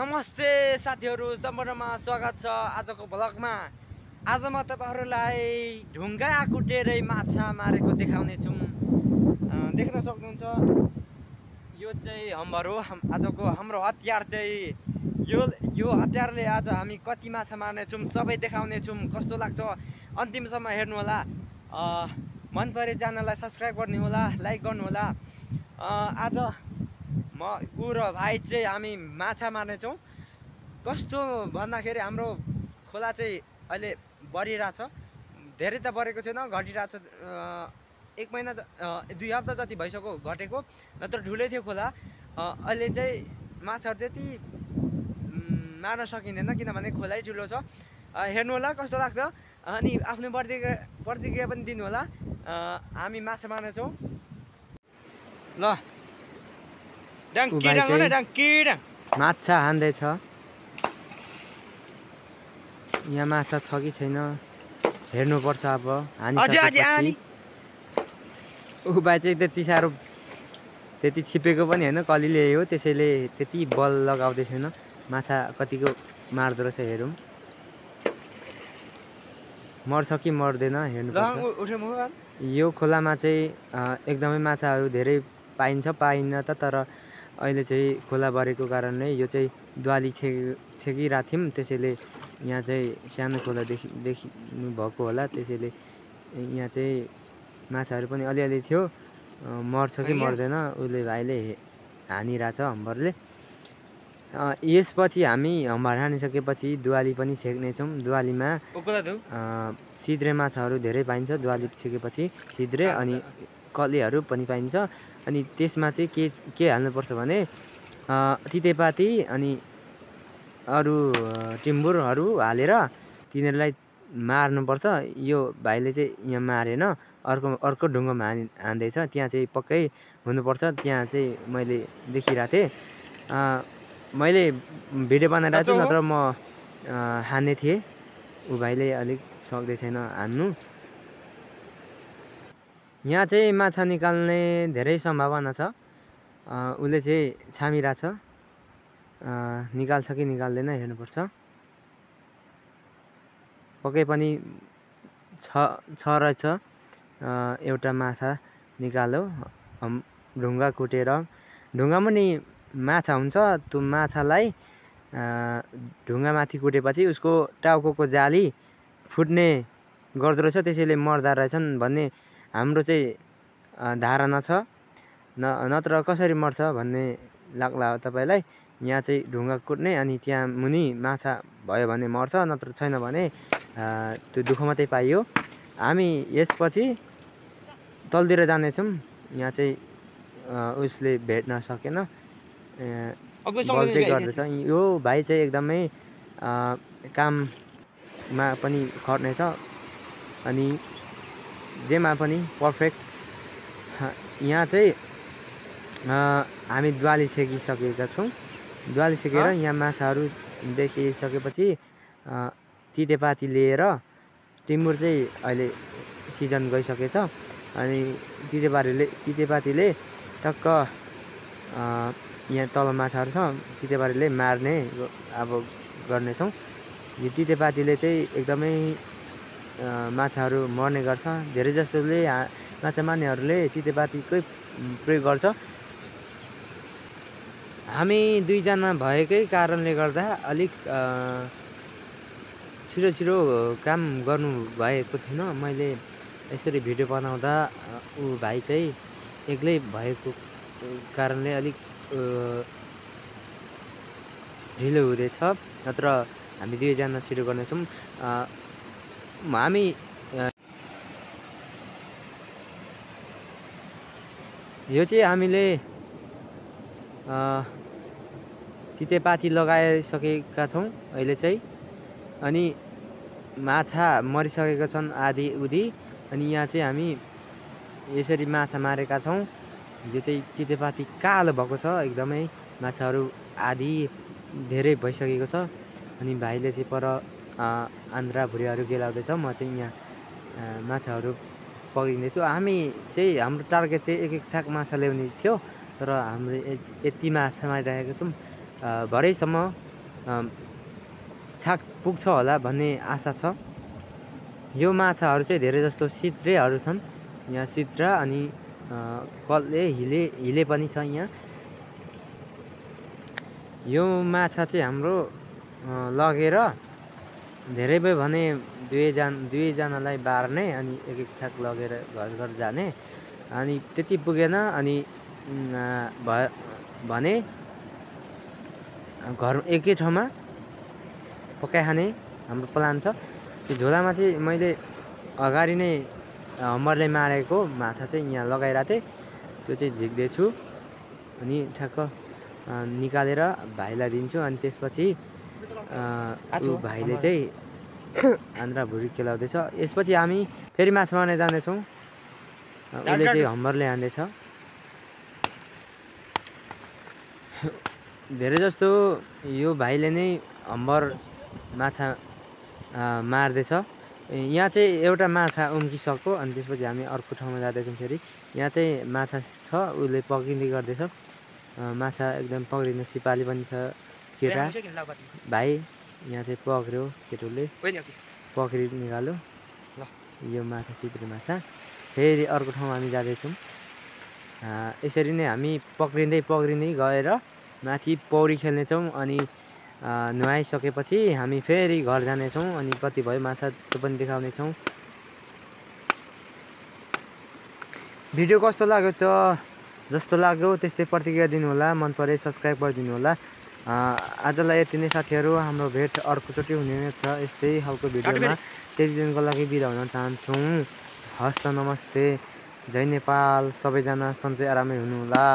नमस्ते साथीहरु, सम्पूर्णमा स्वागत छ आजको भ्लगमा। आज म तपाईहरुलाई ढुङ्गा कुटेरै माछा मारेको देखाउने छु। देख्न सक्नुहुन्छ यो चाहिँ हम्बर हो। आजको हाम्रो हतियार चाहिँ यो हतियारले आज हामी कति माछा मार्ने छौं सबै देखाउने छौं। कस्तो लाग्छ अन्तिमसम्म हेर्नु होला। मन परे च्यानललाई सब्स्क्राइब गर्नु होला, लाइक गर्नु होला। आज म उ र भाइ चाहिँ हामी माछा मार्ने छौं। कस्तो भन्दाखेरि हाम्रो खोला चाहिँ अहिले बढिरहेछ। धेरै त बढेको छैन, घटिरहेछ। 1 महिना 2 हप्ता जति भइसक्यो घटेको, नत्र ठुलै थियो खोला। अहिले चाहिँ माछाहरु त्यति मार्न सकिँदैन किनभने खोलै ठुलो छ। हेर्नु होला कस्तो लाग्छ अनि आफ्नो प्रतिक्रिया पनि दिनु होला। हामी माछा मार्ने छौं। ल माछा हान्दै छ। यहाँ माछा छ कि छैन हेर्नु पर्छ। अब हानि ऊ भाइ चाहिँ त्यति छिपेको पनि हैन, कलिले हो, त्यसैले त्यति बल लगाउँदै छैन। माछा कतिको मार्दो रहेछ हेरौँ। मर्छ कि मर्दैन हेर्नु पर्छ। यो खोलामा चाहिँ एकदमै माछाहरू धेरै पाइन्न त, तर अहिले चाहिँ खोला बढेको कारणले यो चाहिँ द्वाली छेकिरहेको थियौँ, त्यसैले यहाँ चाहिँ सानो खोला देखिनु भएको होला। त्यसैले यहाँ चाहिँ माछाहरू पनि अलिअलि थियो। मर्छ कि मर्दैन उसले भाइले हानिरहेछ हम्बरले। यसपछि हामी हम्बर हानिसकेपछि दुवाली पनि छेक्नेछौँ। दुवालीमा सिद्रे माछाहरू धेरै पाइन्छ। दुवाली छेकेपछि सिद्रे अनि कलेहरू पनि पाइन्छ। अनि त्यसमा चाहिँ के हाल्नुपर्छ भने तितेपाती अनि अरू टिम्बुरहरू हालेर तिनीहरूलाई मार्नुपर्छ। यो भाइले चाहिँ यहाँ मारेन, अर्को ढुङ्गामा हान्दैछ। त्यहाँ चाहिँ पक्कै हुनुपर्छ। त्यहाँ चाहिँ मैले देखिरहेको थिएँ। मैले भिडियो बनाइरहेको छु, नत्र म हान्ने थिएँ। ऊ भाइले अलिक सक्दै छैन हान्नु। यहाँ चाहिँ माछा निकाल्ने धेरै सम्भावना छ। उसले चाहिँ छामिरहेछ। निकाल्छ कि निकाल्दैन हेर्नुपर्छ। पक्कै पनि छ रहेछ। एउटा माछा निकाल्यो ढुङ्गा कुटेर। ढुङ्गामा नि माछा हुन्छ। त्यो माछालाई ढुङ्गामाथि कुटेपछि उसको टाउको जाली फुट्ने गर्दो रहेछ, त्यसैले मर्दा रहेछन् भन्ने हाम्रो चाहिँ धारणा छ। नत्र कसरी मर्छ भन्ने लाग्ला तपाईलाई। यहाँ चाहिँ ढुङ्गा कुट्ने अनि त्यहाँ मुनि माछा भयो भने मर्छ, नत्र छैन भने त्यो दुःख मात्रै पाइयो। हामी यसपछि तलतिर जानेछौँ। यहाँ चाहिँ उसले भेट्न सकेन, गल्ती गर्दैछ। यो भाइ चाहिँ एकदमै काममा पनि खट्नेछ अनि जेमा पनि पर्फेक्ट। यहाँ चाहिँ हामी द्वाली छेकिसकेका छौँ। द्वाली छेकेर यहाँ माछाहरू देखिसकेपछि तितेपाती लिएर, टिम्बुर चाहिँ अहिले सिजन गइसकेछ। अनि तितेपातीले टक्क यहाँ तल माछाहरू छ, तितेपातीले मार्ने अब गर्नेछौँ। यो तितेपातीले चाहिँ एकदमै माछाहरू मर्ने गर्छ। धेरै जसोले माछा मार्नेहरूले तितेपातीकै प्रयोग गर्छ। हामी दुईजना भएकै कारणले गर्दा अलिक छिटो काम गर्नु भएको छैन। मैले यसरी भिडियो बनाउँदा ऊ भाइ चाहिँ एक्लै भएको कारणले अलिक ढिलो हुँदैछ, नत्र हामी दुईजना छिटो गर्नेछौँ। हामी यो चाहिँ हामीले तितेपाती लगाइसकेका छौँ अहिले चाहिँ। अनि माछा मरिसकेका छन् आधी उधी। अनि यहाँ चाहिँ हामी यसरी माछा मारेका छौँ। यो चाहिँ तितेपाती कालो भएको छ एकदमै। माछाहरू आधी धेरै भइसकेको छ। अनि भाइले चाहिँ पर आन्द्रा भुरियाहरू गेलाउँदैछ। म चाहिँ यहाँ माछाहरू पक्रिँदैछु। हामी चाहिँ हाम्रो टार्गेट चाहिँ एक छाक माछा ल्याउने थियो, तर हामीले यति माछा मारिरहेका छौँ। भरेसम्म छाक पुग्छ होला भन्ने आशा छ। यो माछाहरू चाहिँ धेरै जस्तो सित्रेहरू छन्। यहाँ सित्रा अनि कल्ले हिले पनि छ यहाँ। यो माछा चाहिँ हाम्रो लगेर धेरै भयो भने दुईजनालाई बार्ने अनि एक छाक लगेर घर जाने। अनि त्यति पुगेन अनि भने घर एकै ठाउँमा पकाइखाने हाम्रो प्लान छ। त्यो झोलामा चाहिँ मैले अगाडि नै हम्बरले मारेको माछा चाहिँ यहाँ लगाइरहेको थिएँ, त्यो चाहिँ झिक्दैछु अनि ठ्याक्क निकालेर भाइलाई दिन्छु। अनि त्यसपछि भाइले चाहिँ आन्द्रा भुँडी केलाउँदैछ। यसपछि हामी फेरि माछा मार्न जाँदैछौँ। उसले चाहिँ हम्बरले हान्दैछ। धेरै जस्तो यो भाइले नै हम्बर माछा मार्दैछ। यहाँ चाहिँ एउटा माछा उम्किसक्यो अनि त्यसपछि हामी अर्को ठाउँमा जाँदैछौँ। फेरि यहाँ चाहिँ माछा छ, उसले पक्रिँदै गर्दैछ। माछा एकदम पक्रिने सिपाली पनि छ केटा भाइ। यहाँ चाहिँ पक्रियो, केटोले पक्रि निकाल्यो यो माछा, सित्रे माछा। फेरि अर्को ठाउँमा हामी जाँदैछौँ। यसरी नै हामी पक्रिँदै गएर माथि पौडी खेल्नेछौँ। अनि नुहाइसकेपछि हामी फेरि घर जानेछौँ। अनि कति भयो माछा त्यो पनि देखाउनेछौँ। भिडियो कस्तो लाग्यो त जस्तो लाग्यो त्यस्तै प्रतिक्रिया दिनुहोला, मन परे सब्सक्राइब गरिदिनु होला। आजलाई यति नै साथीहरू, हाम्रो भेट अर्कोचोटि हुने नै छ यस्तै खालको भिडियोमा। त्यति दिनको लागि बिदा हुन चाहन्छौँ। हस्त नमस्ते, जय नेपाल। सबैजना सन्चै आरामै हुनुहोला।